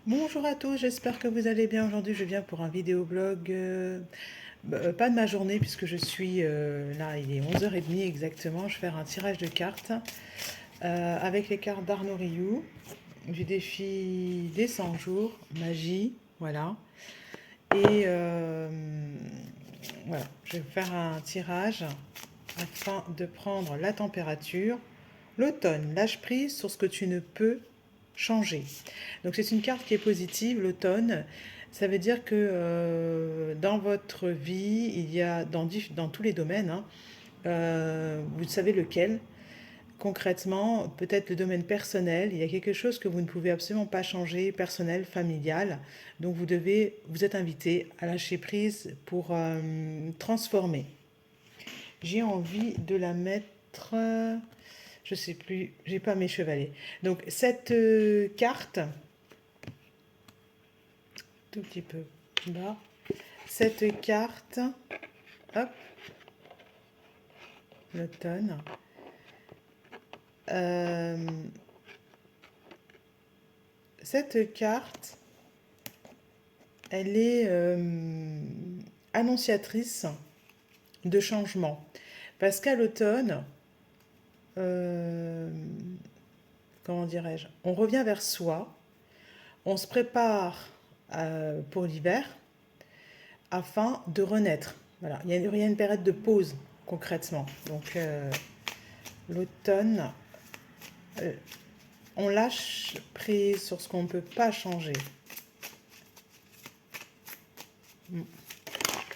Bonjour à tous, j'espère que vous allez bien. Aujourd'hui, je viens pour un vidéoblog, pas de ma journée puisque je suis là, il est 11h30 exactement. Je vais faire un tirage de cartes avec les cartes d'Arnaud Rioux du défi des 100 jours, magie, voilà. Et voilà, je vais faire un tirage afin de prendre la température. L'automne, lâche prise sur ce que tu ne peux changer. Donc c'est une carte qui est positive, l'automne. Ça veut dire que dans votre vie, il y a dans tous les domaines, hein, vous savez lequel, concrètement, peut-être le domaine personnel, il y a quelque chose que vous ne pouvez absolument pas changer, personnel, familial. Donc vous êtes invité à lâcher prise pour transformer. J'ai envie de la mettre, je sais plus, j'ai pas mes chevalets. Donc cette carte, tout petit peu bas, cette carte, hop, l'automne. Euh, cette carte, elle est annonciatrice de changement. Parce qu'à l'automne, euh, comment dirais-je, on revient vers soi, on se prépare pour l'hiver afin de renaître. Voilà, il y a une période de pause concrètement. Donc l'automne, euh, on lâche prise sur ce qu'on ne peut pas changer.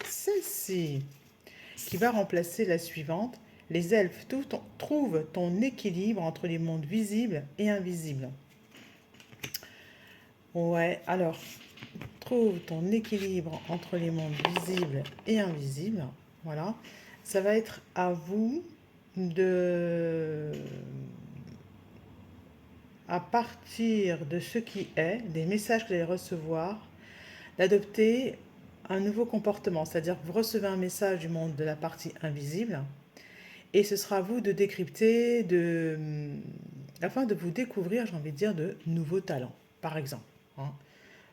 Celle-ci, qui va remplacer la suivante. Les elfes trouvent ton équilibre entre les mondes visibles et invisibles. Ouais, alors, trouve ton équilibre entre les mondes visibles et invisibles. Voilà. Ça va être à vous de, à partir de ce qui est, des messages que vous allez recevoir, d'adopter un nouveau comportement. C'est-à-dire que vous recevez un message du monde de la partie invisible et ce sera à vous de décrypter, afin de vous découvrir, j'ai envie de dire, de nouveaux talents, par exemple. Hein.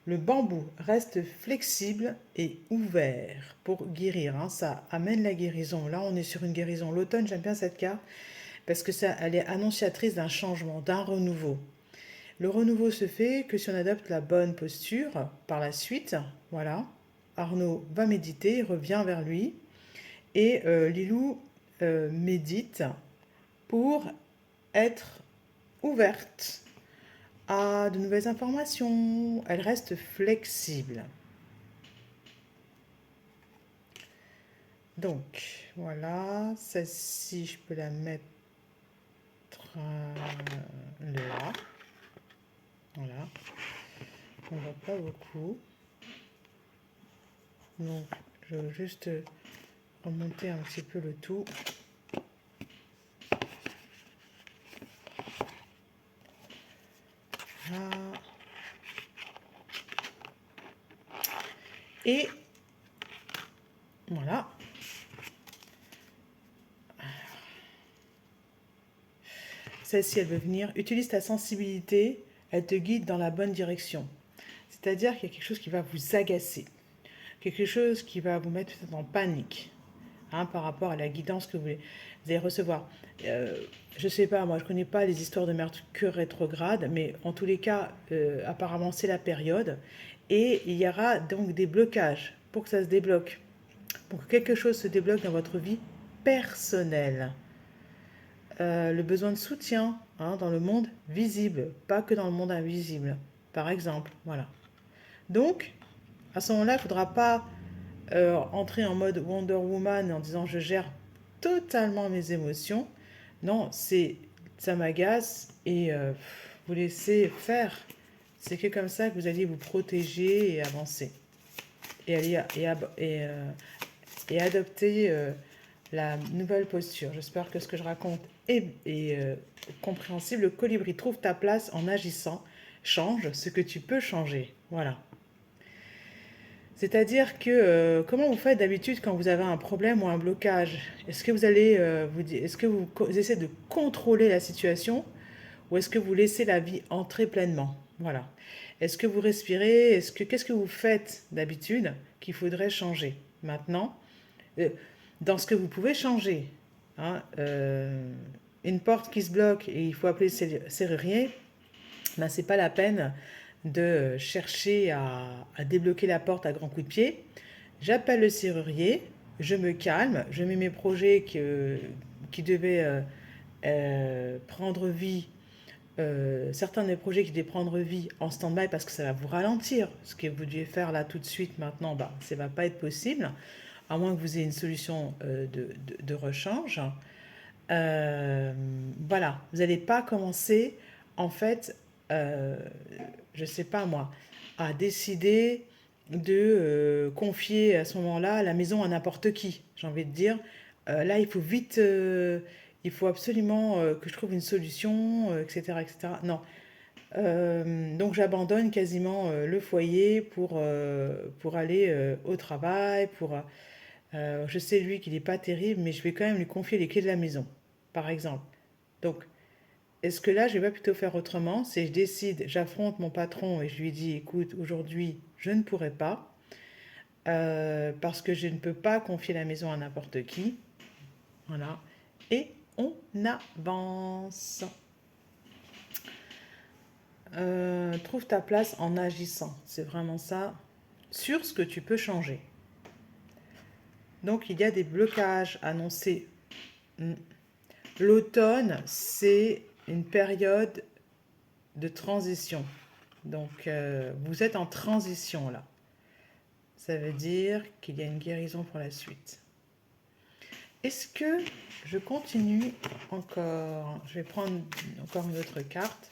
Le bambou reste flexible et ouvert pour guérir. Hein. Ça amène la guérison. Là, on est sur une guérison. L'automne, j'aime bien cette carte parce que ça, elle est annonciatrice d'un changement, d'un renouveau. Le renouveau se fait que si on adopte la bonne posture par la suite. Voilà. Arnaud va méditer, revient vers lui. Et Lilou médite pour être ouverte à de nouvelles informations. Elle reste flexible. Donc, voilà. Celle-ci, je peux la mettre là. Voilà. On ne voit pas beaucoup. Donc, je vais juste remonter un petit peu le tout. Là. Et voilà. Celle-ci, elle veut venir. Utilise ta sensibilité, elle te guide dans la bonne direction. C'est-à-dire qu'il y a quelque chose qui va vous agacer. Quelque chose qui va vous mettre peut-être en panique. Hein, par rapport à la guidance que vous allez recevoir. Je ne sais pas, moi je ne connais pas les histoires de Mercure rétrograde, mais en tous les cas, apparemment c'est la période. Et il y aura donc des blocages pour que ça se débloque. Pour que quelque chose se débloque dans votre vie personnelle. Le besoin de soutien hein, dans le monde visible, pas que dans le monde invisible, par exemple. Voilà. Donc, à ce moment-là, il ne faudra pas entrer en mode Wonder Woman en disant je gère totalement mes émotions. Non, c'est ça m'agace et vous laissez faire. C'est que comme ça que vous allez vous protéger et avancer. Et, aller, et adopter la nouvelle posture. J'espère que ce que je raconte est compréhensible. Le colibri trouve ta place en agissant. Change ce que tu peux changer. Voilà. C'est-à-dire que comment vous faites d'habitude quand vous avez un problème ou un blocage? Est-ce que vous allez est-ce que vous essayez de contrôler la situation ou est-ce que vous laissez la vie entrer pleinement? Voilà. Est-ce que vous respirez? Qu'est-ce que vous faites d'habitude qu'il faudrait changer maintenant? Dans ce que vous pouvez changer, hein, une porte qui se bloque et il faut appeler le serrurier, ben, c'est pas la peine de chercher à débloquer la porte à grands coups de pied. J'appelle le serrurier, je me calme, je mets mes projets qui devaient prendre vie, certains de mes projets qui devaient prendre vie en stand-by parce que ça va vous ralentir. Ce que vous deviez faire là tout de suite maintenant, bah, ça ne va pas être possible, à moins que vous ayez une solution de rechange. Voilà, vous n'allez pas commencer en fait, je ne sais pas moi, à décider de confier à ce moment-là la maison à n'importe qui. J'ai envie de dire, là il faut vite, il faut absolument que je trouve une solution, etc., etc. Non. Donc j'abandonne quasiment le foyer pour aller au travail, je sais lui qu'il n'est pas terrible, mais je vais quand même lui confier les clés de la maison, par exemple. Donc, est-ce que là, je vais pas plutôt faire autrement? C'est je décide, j'affronte mon patron et je lui dis, écoute, aujourd'hui, je ne pourrai pas, parce que je ne peux pas confier la maison à n'importe qui. Voilà. Et on avance. Trouve ta place en agissant. C'est vraiment ça. Sur ce que tu peux changer. Donc, il y a des blocages annoncés. L'automne, c'est une période de transition. Donc, vous êtes en transition là. Ça veut dire qu'il y a une guérison pour la suite. Est-ce que je continue encore? Je vais prendre encore une autre carte.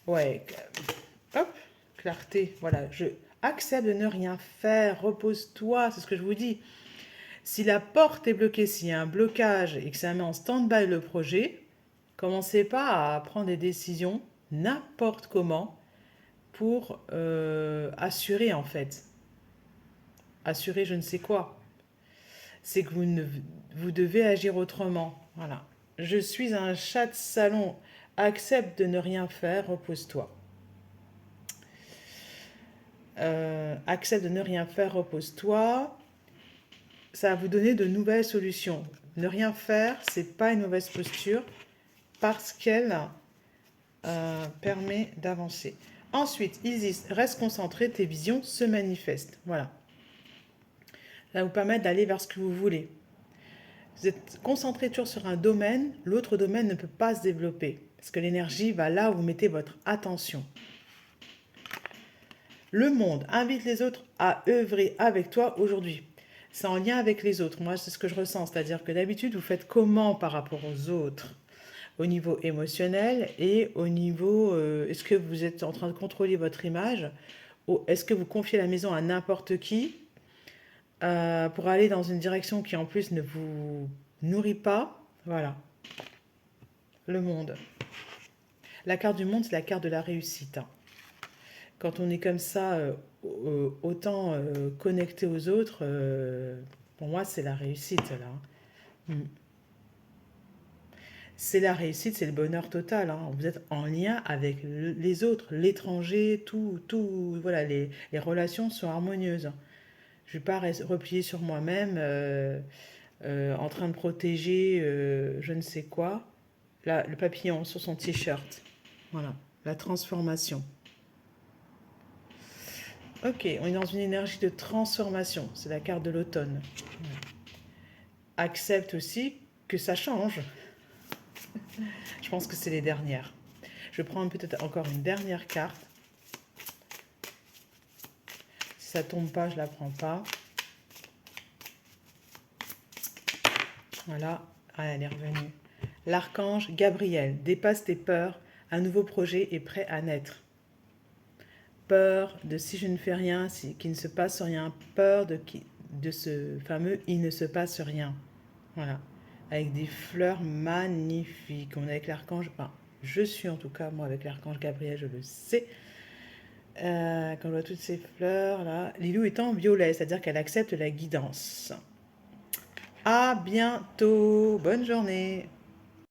Ouais, hop, clarté. Voilà, je accepte de ne rien faire, repose-toi, c'est ce que je vous dis. Si la porte est bloquée, s'il y a un blocage et que ça met en stand-by le projet, commencez pas à prendre des décisions n'importe comment pour assurer en fait. Assurer je ne sais quoi. C'est que vous devez agir autrement. Voilà. Je suis un chat de salon. Accepte de ne rien faire, repose-toi. Accepte de ne rien faire, repose-toi. Ça va vous donner de nouvelles solutions. Ne rien faire, c'est pas une mauvaise posture parce qu'elle permet d'avancer. Ensuite, Isis, reste concentré, tes visions se manifestent. Voilà. Ça va vous permettre d'aller vers ce que vous voulez. Vous êtes concentré toujours sur un domaine, l'autre domaine ne peut pas se développer. Parce que l'énergie va là où vous mettez votre attention. Le monde invite les autres à œuvrer avec toi aujourd'hui. C'est en lien avec les autres. Moi, c'est ce que je ressens. C'est-à-dire que d'habitude, vous faites comment par rapport aux autres? Au niveau émotionnel et au niveau, est-ce que vous êtes en train de contrôler votre image? Ou est-ce que vous confiez la maison à n'importe qui pour aller dans une direction qui en plus ne vous nourrit pas? Voilà. Le monde. La carte du monde, c'est la carte de la réussite. Quand on est comme ça, autant connecté aux autres, pour moi, c'est la réussite, là. C'est la réussite, c'est le bonheur total. Hein. Vous êtes en lien avec les autres, l'étranger, tout, voilà, les relations sont harmonieuses. Je ne vais pas replier sur moi-même, en train de protéger je ne sais quoi. Là, le papillon sur son t-shirt. Voilà, la transformation. Ok, on est dans une énergie de transformation. C'est la carte de l'automne. Accepte aussi que ça change. Je pense que c'est les dernières. Je vais prendre peut-être encore une dernière carte. Si ça tombe pas, je la prends pas. Voilà, ah, elle est revenue. L'archange Gabriel, dépasse tes peurs, un nouveau projet est prêt à naître. Peur de si je ne fais rien, qu'il ne se passe rien. Peur de ce fameux il ne se passe rien. Voilà. Avec des fleurs magnifiques. On est avec l'archange, enfin, je suis en tout cas, moi, avec l'archange Gabriel, je le sais. Quand je vois toutes ces fleurs, là. Lilou est en violet, c'est-à-dire qu'elle accepte la guidance. À bientôt. Bonne journée.